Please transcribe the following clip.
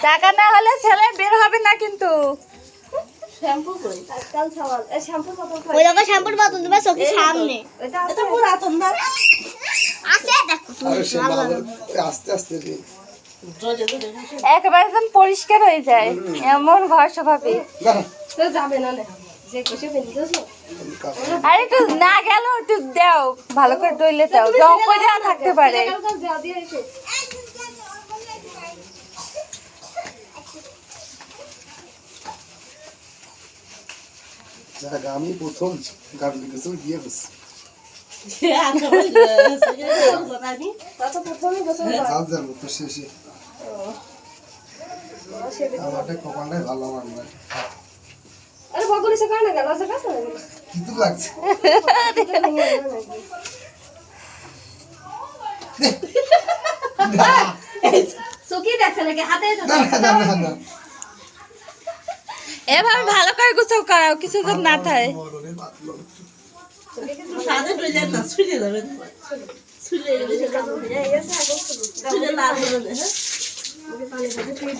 টাকা না হলে ছেলে বের হবে না কিন্তু। শ্যাম্পু কই আজকাল সাবান এই শ্যাম্পু বোতল কই ওই দেখো শ্যাম্পুর বোতল তোমার চোখের সামনে। এটা পুরাতন না আছে দেখো আরে সে আস্তে আস্তে দে একেবারে যেন পরিষ্কার হয়ে যায় এমন ঘর স্বভাবে। তো যাবে না যে খুশি ফেলতেছো আরে একটু না গেল একটু দাও ভালো করে দইলে দাও জং করে থাকতে পারে। দাও দিয়ে এসে আমি প্রথম গাড়ি গেছে গিয়ে গেছে যার মতো শেষে আমারটা কপালটাই ভালো আমার আরে বগলে সে কানে গেল আছে কাছে না কিন্তু লাগছে সুকি দেখছ নাকি হাতে না এভাবে ভালো করে গোছাও করাও কিছু যেন না থাকে। সাদা হয়ে যায় না ছুঁড়ে যাবে ছুঁড়ে গেলে সে কাজ হয়ে যায় এসে আগে ছুঁড়ে লাল হয়ে যায় পানি দিয়ে ফ্রিজ